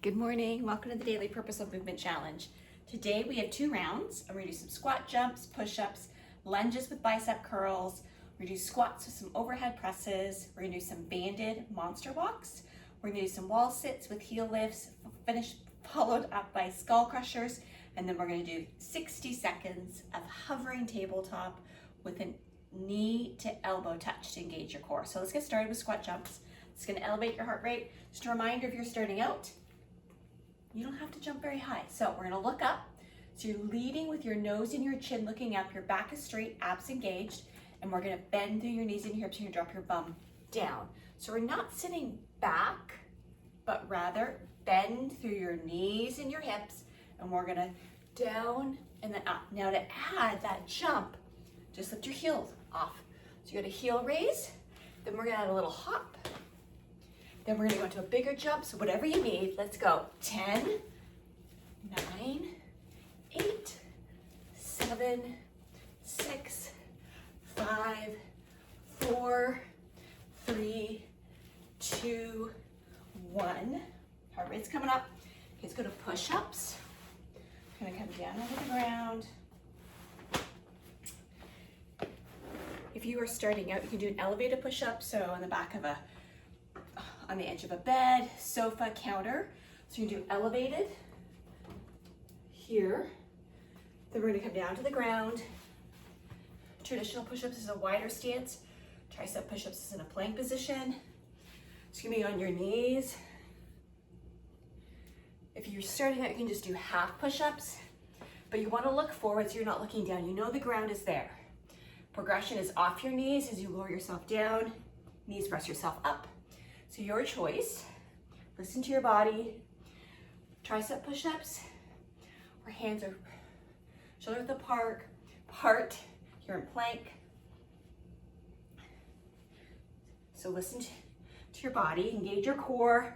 Good morning, welcome to the Daily Purposeful Movement Challenge. Today we have 2 rounds. We're gonna do some squat jumps, push-ups, lunges with bicep curls. We're gonna do squats with some overhead presses. We're gonna do some banded monster walks. We're gonna do some wall sits with heel lifts, followed up by skull crushers. And then we're gonna do 60 seconds of hovering tabletop with a knee to elbow touch to engage your core. So let's get started with squat jumps. It's gonna elevate your heart rate. Just a reminder, if you're starting out, you don't have to jump very high. So we're gonna look up. So you're leading with your nose and your chin looking up, your back is straight, abs engaged, and we're gonna bend through your knees and your hips, and you're gonna drop your bum down. So we're not sitting back, but rather bend through your knees and your hips, and we're gonna down and then up. Now to add that jump, just lift your heels off. So you got a heel raise, then we're gonna add a little hop. Then we're gonna go into a bigger jump, so whatever you need, let's go. 10, 9, 8, 7, 6, 5, 4, 3, 2, 1. Heart rate's coming up. Let's go to push-ups. Gonna come down over the ground. If you are starting out, you can do an elevated push-up, so on the back of on the edge of a bed, sofa, counter. So you do elevated here. Then we're gonna come down to the ground. Traditional push-ups is a wider stance. Tricep push-ups is in a plank position. It's gonna be on your knees. If you're starting out, you can just do half push-ups, but you wanna look forward so you're not looking down. You know the ground is there. Progression is off your knees as you lower yourself down. Knees press yourself up. So your choice, listen to your body. Tricep push-ups, or hands are shoulder width apart, you're in plank. So listen to your body, engage your core.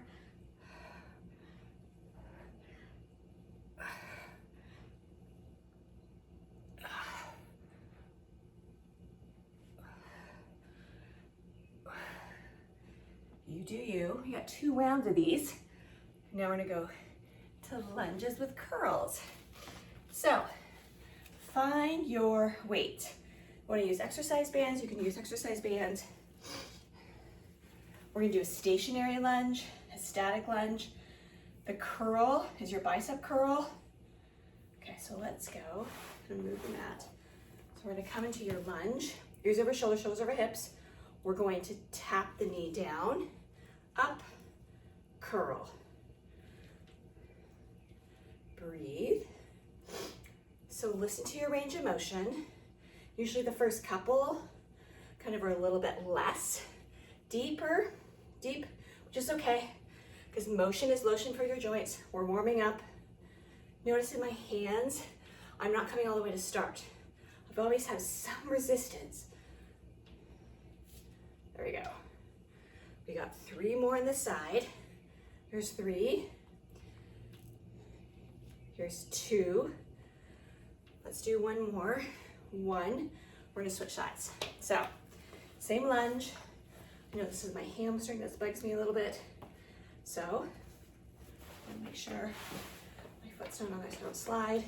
You do you. You got 2 rounds of these. Now we're gonna go to lunges with curls. So find your weight. You wanna use exercise bands, you can use exercise bands. We're gonna do a stationary lunge, a static lunge. The curl is your bicep curl. Okay, so let's go. I'm gonna move the mat. So we're gonna come into your lunge. Ears over shoulders, shoulders over hips. We're going to tap the knee down, up, curl. Breathe. So listen to your range of motion. Usually the first couple kind of are a little bit less deep, which is okay, because motion is lotion for your joints. We're warming up. Notice in my hands, I'm not coming all the way to start. I've always had some resistance. There we go. We got 3 more on this side. Here's 3. Here's 2. Let's do 1 more. 1. We're gonna switch sides. So, same lunge. I know this is my hamstring that bugs me a little bit. So, I'm gonna make sure my foot's not on there so I don't slide.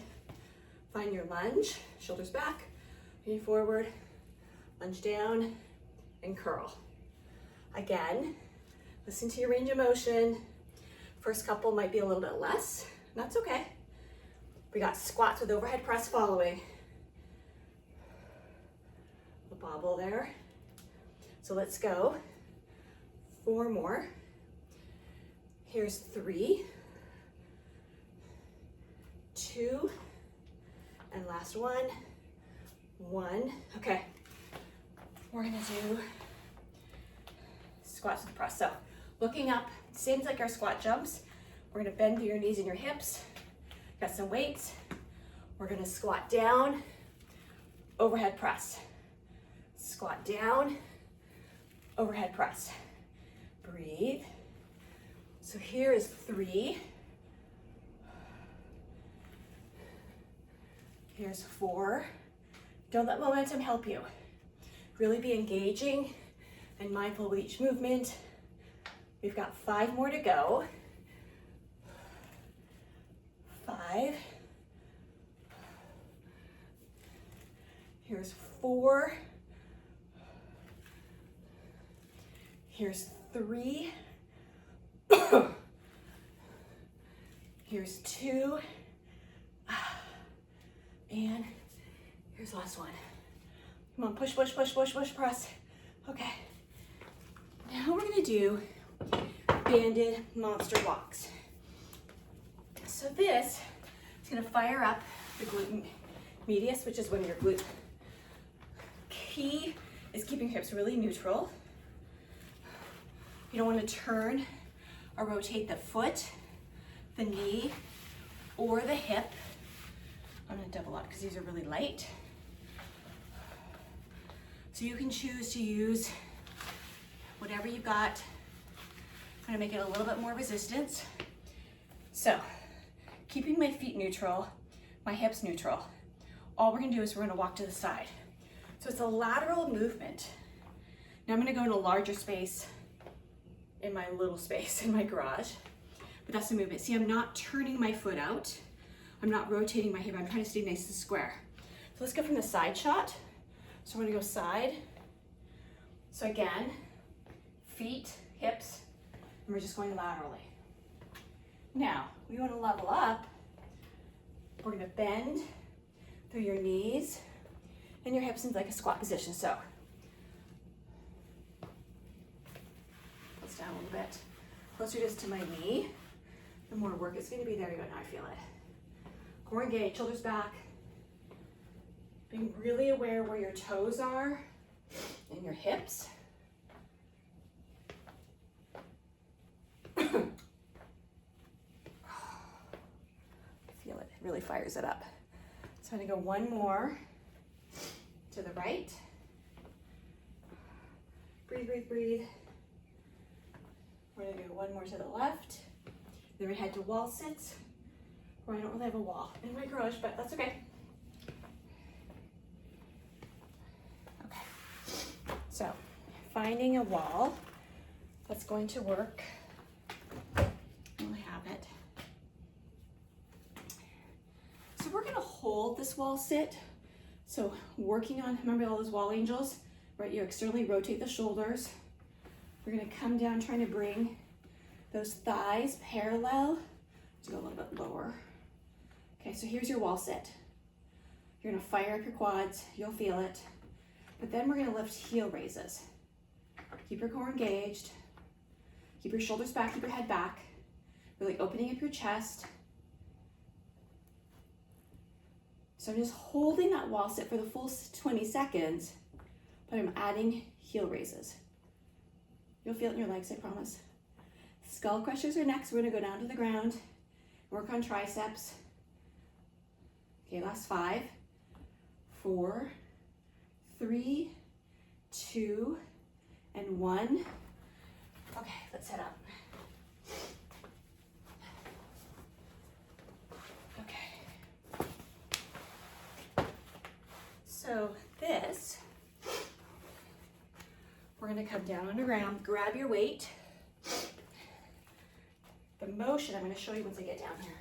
Find your lunge, shoulders back, lean forward, lunge down, and curl. Again, listen to your range of motion. First couple might be a little bit less, and that's okay. We got squats with overhead press following. A bobble there. So let's go. 4 more. Here's 3, 2, and last one. 1. Okay, we're gonna do squats with press. So looking up, same like our squat jumps. We're gonna bend through your knees and your hips. Got some weights. We're gonna squat down, overhead press. Squat down, overhead press. Breathe. So here is 3. Here's 4. Don't let momentum help you. Really be engaging and mindful with each movement. We've got 5 more to go. 4. Here's 3. Here's 2. And here's the last one. Come on, push, push, push, push, push, press. Okay. Now we're gonna do banded monster walks. So this is gonna fire up the glute medius, which is one of your glute. Key is keeping your hips really neutral. You don't want to turn or rotate the foot, the knee, or the hip. I'm gonna double up because these are really light. So you can choose to use whatever you've got. I'm gonna make it a little bit more resistance. So, keeping my feet neutral, my hips neutral. All we're gonna do is we're gonna walk to the side. So it's a lateral movement. Now I'm gonna go in a larger space in my little space in my garage, but that's the movement. See, I'm not turning my foot out. I'm not rotating my hip. I'm trying to stay nice and square. So let's go from the side shot. So we're gonna go side. So again, feet, hips, and we're just going laterally. Now, we want to level up. We're going to bend through your knees and your hips into like a squat position. So, press down a little bit. Closer just to my knee. The more work it's going to be. There you go. Now I feel it. Core engaged, shoulders back. Being really aware where your toes are and your hips. Feel it, really fires it up. So I'm gonna go one more to the right. Breathe, breathe, breathe. We're gonna go one more to the left. Then we head to wall sits, where I don't really have a wall in my garage, but that's okay. Okay, so finding a wall that's going to work. So we're gonna hold this wall sit. So working on, remember all those wall angels, right? You externally rotate the shoulders. We're gonna come down trying to bring those thighs parallel. Let's go a little bit lower. Okay, so here's your wall sit. You're gonna fire up your quads, you'll feel it. But then we're gonna lift heel raises. Keep your core engaged. Keep your shoulders back, keep your head back. Really opening up your chest. So I'm just holding that wall sit for the full 20 seconds, but I'm adding heel raises. You'll feel it in your legs, I promise. Skull crushers are next. We're gonna go down to the ground, work on triceps. Okay, last 5, 4, 3, 2, and 1. Okay, let's head up. So this, we're gonna come down on the ground, grab your weight. The motion, I'm gonna show you once I get down here.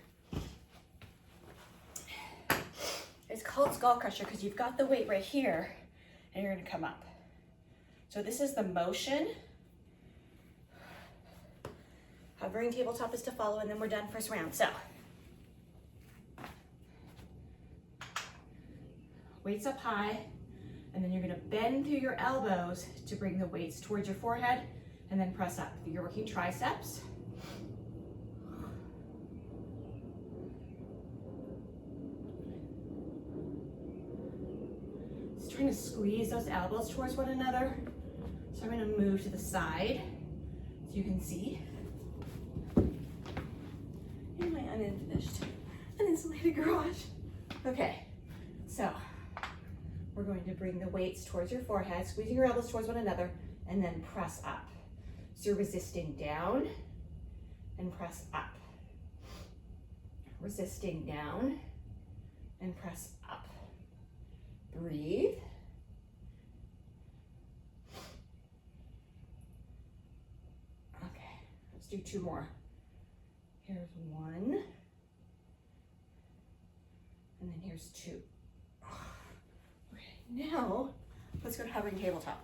It's called skull crusher because you've got the weight right here and you're gonna come up. So this is the motion. Hovering tabletop is to follow, and then we're done first round. So, weights up high, and then you're gonna bend through your elbows to bring the weights towards your forehead, and then press up. You're working triceps. Just trying to squeeze those elbows towards one another. So I'm gonna move to the side so you can see. In my uninsulated garage. Okay, so we're going to bring the weights towards your forehead, squeezing your elbows towards one another, and then press up. So you're resisting down and press up. Resisting down and press up. Breathe. Okay, let's do 2 more. Here's 1, and then here's 2. Okay, Now, let's go to hovering tabletop.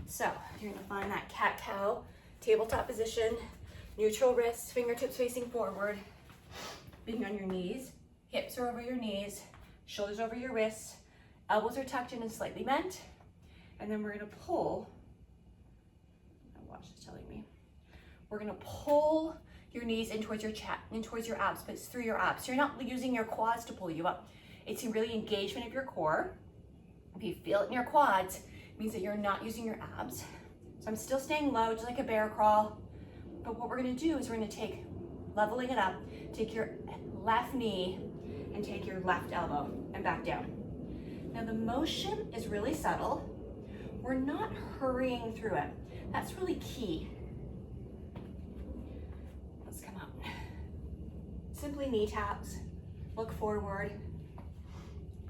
So you're gonna find that cat-cow tabletop position, neutral wrists, fingertips facing forward, being on your knees, hips are over your knees, shoulders over your wrists, elbows are tucked in and slightly bent, and then we're gonna pull, my watch is telling me, we're gonna pull your knees in towards your chest, in towards your abs, but it's through your abs. So you're not using your quads to pull you up. It's really engagement of your core. If you feel it in your quads, it means that you're not using your abs. So I'm still staying low, just like a bear crawl. But what we're gonna do is we're gonna take, leveling it up, take your left knee and take your left elbow and back down. Now the motion is really subtle. We're not hurrying through it. That's really key. Let's come up. Simply knee taps, look forward,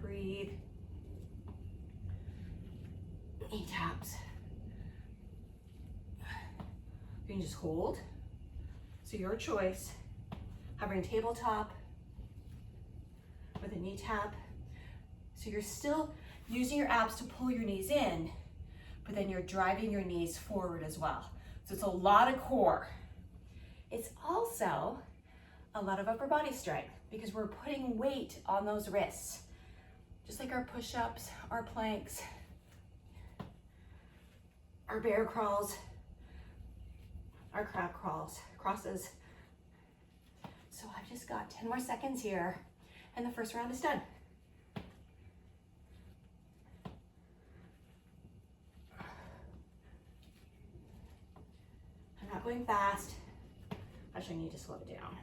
breathe. Knee taps. You can just hold. So your choice, hovering tabletop with a knee tap. So you're still using your abs to pull your knees in, but then you're driving your knees forward as well. So it's a lot of core. It's also a lot of upper body strength because we're putting weight on those wrists. Just like our push-ups, our planks, our bear crawls, our crab crawls, crosses. So I've just got 10 more seconds here and the first round is done. I'm not going fast. Actually, I need to slow it down.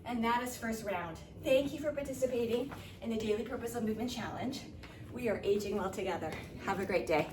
And that is first round. Thank you for participating in the Daily Purposeful Movement Challenge. We are aging well together. Have a great day.